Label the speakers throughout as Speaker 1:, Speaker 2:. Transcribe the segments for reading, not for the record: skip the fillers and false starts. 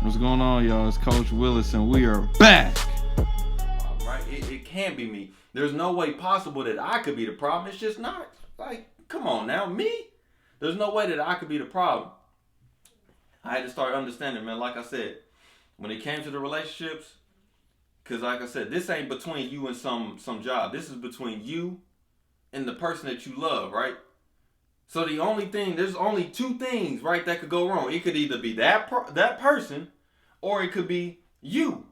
Speaker 1: What's going on, y'all? It's Coach Williz, and we are back.
Speaker 2: Right? It can't be me. There's no way possible that I could be the problem. It's just not. Like, come on now, me? There's no way that I could be the problem. I had to start understanding, man. Like I said, when it came to the relationships, because like I said, this ain't between you and some job. This is between you and the person that you love, right? So there's only two things, right, that could go wrong. It could either be that person, or it could be you.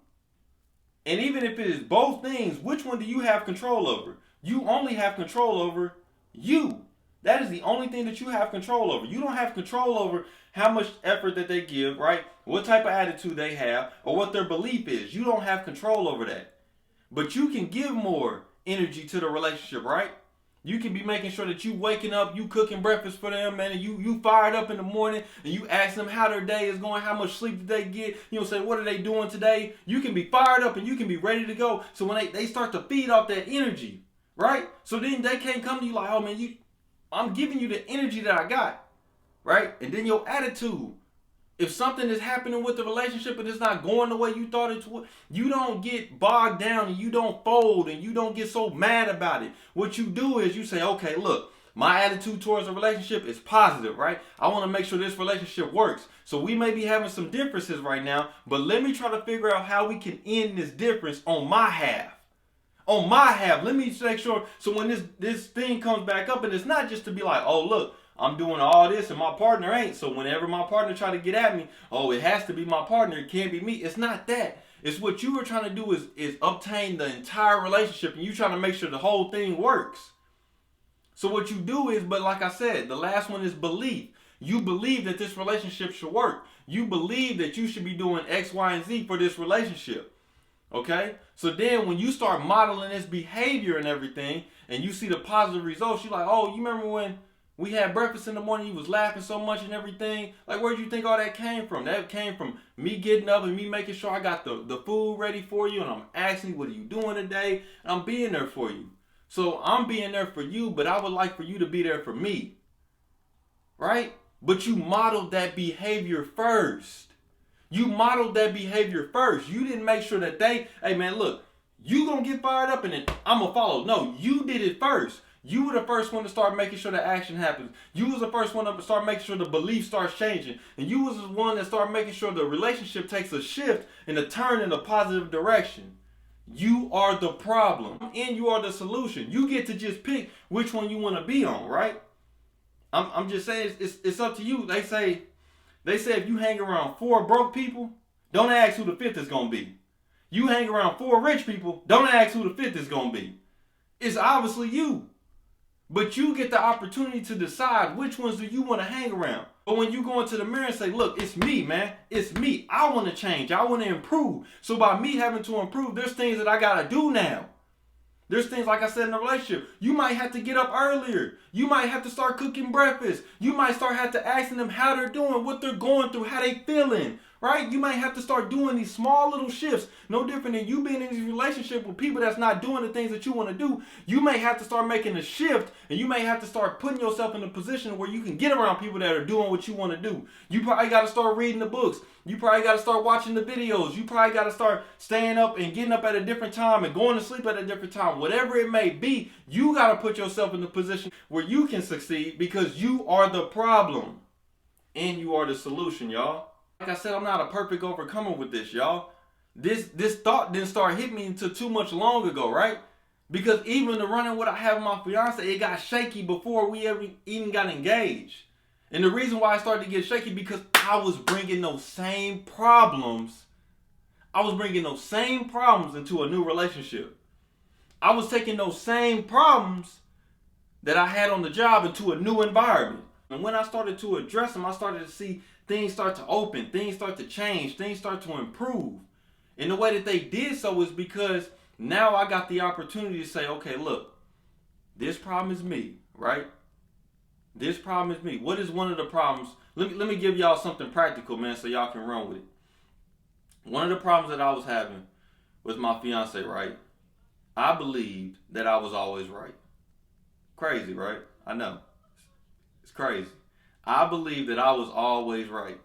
Speaker 2: And even if it is both things, which one do you have control over? You only have control over you. That is the only thing that you have control over. You don't have control over how much effort that they give, right? What type of attitude they have, or what their belief is. You don't have control over that. But you can give more energy to the relationship, right? You can be making sure that you waking up, you cooking breakfast for them, man, and you fired up in the morning, and you ask them how their day is going, how much sleep did they get, say, what are they doing today? You can be fired up and you can be ready to go. So when they start to feed off that energy, right? So then they can't come to you like, oh man, I'm giving you the energy that I got, right? And then your attitude. If something is happening with the relationship and it's not going the way you thought it would, you don't get bogged down and you don't fold and you don't get so mad about it. What you do is you say, okay, look, my attitude towards a relationship is positive, right? I want to make sure this relationship works. So we may be having some differences right now, but let me try to figure out how we can end this difference on my half. On my half, let me make sure. So when this thing comes back up, and it's not just to be like, oh, look, I'm doing all this and my partner ain't. So whenever my partner try to get at me, oh, it has to be my partner. It can't be me. It's not that. It's what you were trying to do is obtain the entire relationship, and you trying to make sure the whole thing works. So what you do is, but like I said, the last one is belief. You believe that this relationship should work. You believe that you should be doing X, Y, and Z for this relationship. Okay? So then when you start modeling this behavior and everything, and you see the positive results, you're like, oh, you remember when we had breakfast in the morning, you was laughing so much and everything. Like, where'd you think all that came from? That came from me getting up and me making sure I got the food ready for you, and I'm asking you, what are you doing today? And I'm being there for you. So I'm being there for you, but I would like for you to be there for me. Right? But you modeled that behavior first. You modeled that behavior first. You didn't make sure that hey man, look, you gonna get fired up and then I'm gonna follow. No, you did it first. You were the first one to start making sure the action happens. You was the first one to start making sure the belief starts changing. And you was the one that started making sure the relationship takes a shift and a turn in a positive direction. You are the problem and you are the solution. You get to just pick which one you want to be on, right? I'm just saying it's up to you. They say if you hang around 4 broke people, don't ask who the 5th is going to be. You hang around 4 rich people, don't ask who the 5th is going to be. It's obviously you. But you get the opportunity to decide which ones do you want to hang around. But when you go into the mirror and say, look, it's me, man. It's me. I want to change. I want to improve. So by me having to improve, there's things that I got to do now. There's things, like I said, in a relationship. You might have to get up earlier. You might have to start cooking breakfast. You might have to asking them how they're doing, what they're going through, how they feeling. Right? You might have to start doing these small little shifts. No different than you being in this relationship with people that's not doing the things that you want to do. You may have to start making a shift, and you may have to start putting yourself in a position where you can get around people that are doing what you want to do. You probably got to start reading the books. You probably got to start watching the videos. You probably got to start staying up and getting up at a different time and going to sleep at a different time. Whatever it may be, you got to put yourself in a position where you can succeed, because you are the problem and you are the solution, y'all. Like I said, I'm not a perfect overcomer with this, y'all. This thought didn't start hitting me until too much long ago, right? Because even the running what I have with my fiance, it got shaky before we ever even got engaged. And the reason why I started to get shaky, because I was bringing those same problems. Into a new relationship. I was taking those same problems that I had on the job into a new environment. And when I started to address them, I started to see things start to open, things start to change, things start to improve. And the way that they did so is because now I got the opportunity to say, okay, look, this problem is me, right? This problem is me. What is one of the problems? Let me give y'all something practical, man, so y'all can run with it. One of the problems that I was having with my fiance, right? I believed that I was always right. Crazy, right? I know. It's crazy. I believed that I was always right.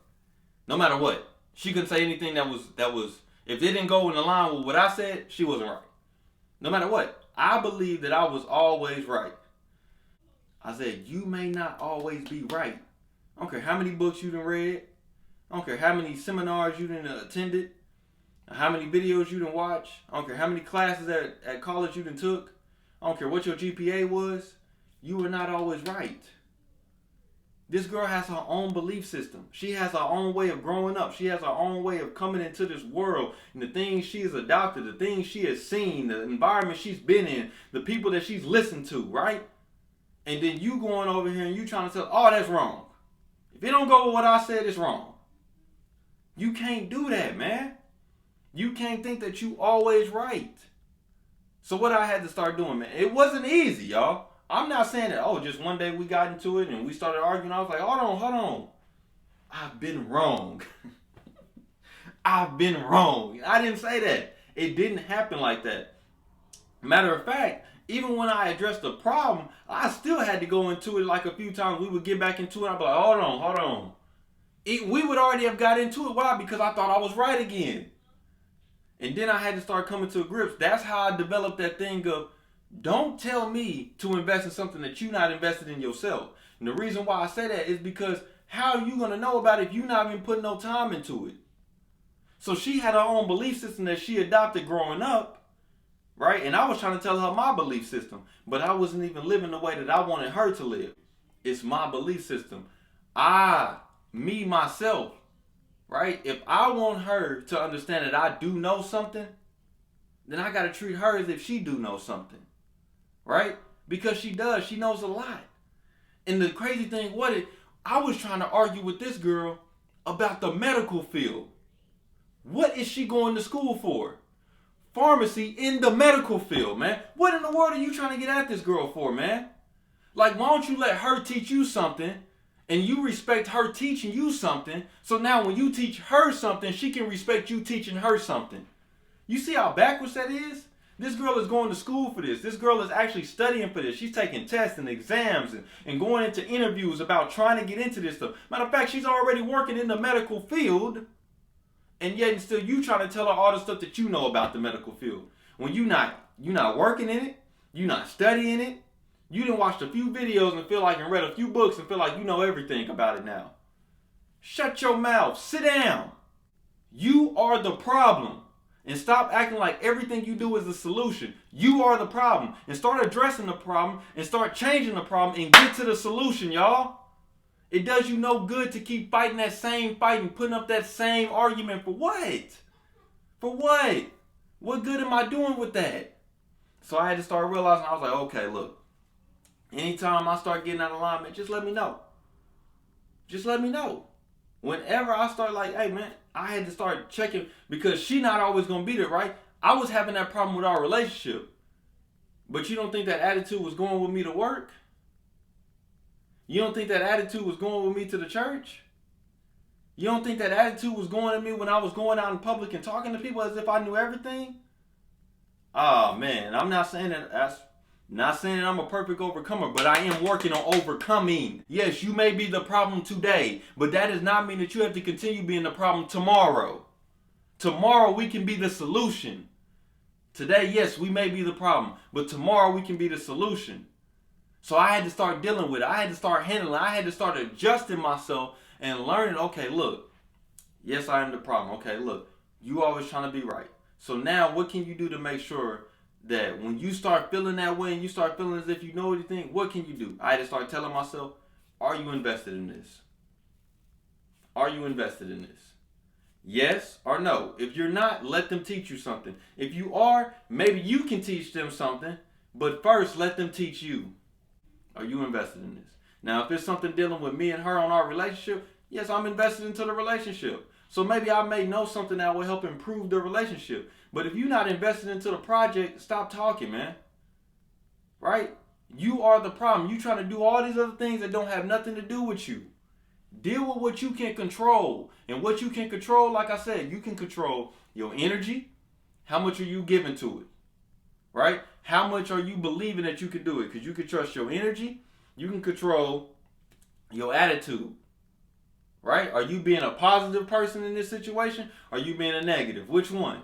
Speaker 2: No matter what. She couldn't say anything that was if it didn't go in the line with what I said, she wasn't right. No matter what, I believe that I was always right. I said, you may not always be right. I don't care how many books you done read. I don't care how many seminars you done attended. How many videos you done watched. I don't care how many classes at college you done took. I don't care what your GPA was. You were not always right. This girl has her own belief system. She has her own way of growing up. She has her own way of coming into this world. And the things she has adopted, the things she has seen, the environment she's been in, the people that she's listened to, right? And then you going over here and you trying to tell, oh, that's wrong. If it don't go with what I said, it's wrong. You can't do that, man. You can't think that you always right. So what I had to start doing, man, it wasn't easy, y'all. I'm not saying that, oh, just one day we got into it and we started arguing. I was like, hold on. I've been wrong. I've been wrong. I didn't say that. It didn't happen like that. Matter of fact, even when I addressed the problem, I still had to go into it like a few times. We would get back into it. I'd be like, hold on. We would already have got into it. Why? Because I thought I was right again. And then I had to start coming to grips. That's how I developed that thing of, don't tell me to invest in something that you're not invested in yourself. And the reason why I say that is because how are you going to know about it if you're not even putting no time into it? So she had her own belief system that she adopted growing up, right? And I was trying to tell her my belief system, but I wasn't even living the way that I wanted her to live. It's my belief system. Myself, right? If I want her to understand that I do know something, then I got to treat her as if she do know something. Right? Because she does. She knows a lot. And the crazy thing I was trying to argue with this girl about the medical field. What is she going to school for? Pharmacy in the medical field, man. What in the world are you trying to get at this girl for, man? Like, why don't you let her teach you something and you respect her teaching you something, so now when you teach her something, she can respect you teaching her something. You see how backwards that is? This girl is going to school for this. This girl is actually studying for this. She's taking tests and exams and going into interviews about trying to get into this stuff. Matter of fact, she's already working in the medical field, and yet still you trying to tell her all the stuff that you know about the medical field. When you're not working in it, you're not studying it, you done watched a few videos and feel like and read a few books and feel like you know everything about it now. Shut your mouth. Sit down. You are the problem. And stop acting like everything you do is the solution. You are the problem. And start addressing the problem and start changing the problem and get to the solution, y'all. It does you no good to keep fighting that same fight and putting up that same argument. For what? For what? What good am I doing with that? So I had to start realizing, I was like, okay, look. Anytime I start getting out of alignment, just let me know. Just let me know. Whenever I start like, hey man, I had to start checking because she not always going to be there, right? I was having that problem with our relationship. But you don't think that attitude was going with me to work? You don't think that attitude was going with me to the church? You don't think that attitude was going to me when I was going out in public and talking to people as if I knew everything? Oh man, I'm not saying that I'm a perfect overcomer, but I am working on overcoming. Yes, you may be the problem today, but that does not mean that you have to continue being the problem tomorrow. Tomorrow we can be the solution. Today, yes, we may be the problem, but tomorrow we can be the solution. So I had to start dealing with it. I had to start handling it. I had to start adjusting myself and learning, okay, look, yes, I am the problem. Okay, look, you always trying to be right. So now what can you do to make sure that when you start feeling that way and you start feeling as if you know anything, what can you do? I had to start telling myself, are you invested in this? Are you invested in this? Yes or no? If you're not, let them teach you something. If you are, maybe you can teach them something, but first let them teach you. Are you invested in this? Now, if it's something dealing with me and her on our relationship, yes, I'm invested into the relationship. So maybe I may know something that will help improve the relationship. But if you're not invested into the project, stop talking, man. Right? You are the problem. You trying to do all these other things that don't have nothing to do with you. Deal with what you can control. And what you can control, like I said, you can control your energy. How much are you giving to it? Right? How much are you believing that you can do it? Because you can trust your energy. You can control your attitude. right? Are you being a positive person in this situation? Or are you being a negative? Which one?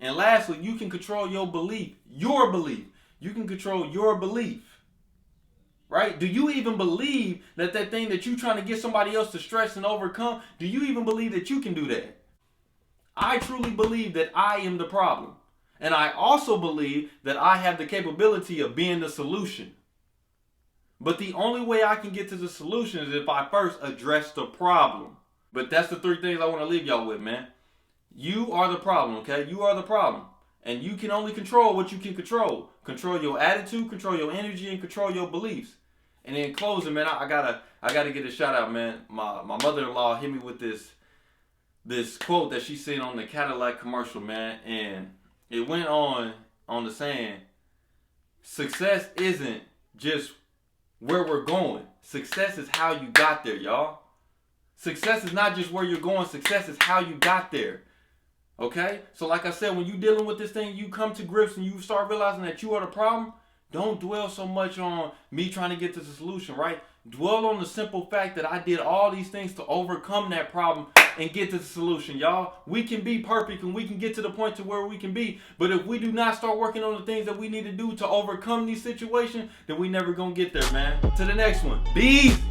Speaker 2: And lastly, you can control your belief. Your belief. You can control your belief. Right? Do you even believe that thing that you're trying to get somebody else to stress and overcome, do you even believe that you can do that? I truly believe that I am the problem. And I also believe that I have the capability of being the solution. But the only way I can get to the solution is if I first address the problem. But that's the 3 things I want to leave y'all with, man. You are the problem, okay? You are the problem. And you can only control what you can control. Control your attitude, control your energy, and control your beliefs. And in closing, man, I gotta get a shout out, man. My mother-in-law hit me with this quote that she seen on the Cadillac commercial, man, and it went on the saying, success isn't just where we're going. Success is how you got there, y'all. Success is not just where you're going. Success is how you got there. Okay? So like I said, when you're dealing with this thing, you come to grips and you start realizing that you are the problem. Don't dwell so much on me trying to get to the solution, right? Dwell on the simple fact that I did all these things to overcome that problem and get to the solution, y'all. We can be perfect and we can get to the point to where we can be. But if we do not start working on the things that we need to do to overcome these situations, then we never gonna get there, man. To the next one. Be easy.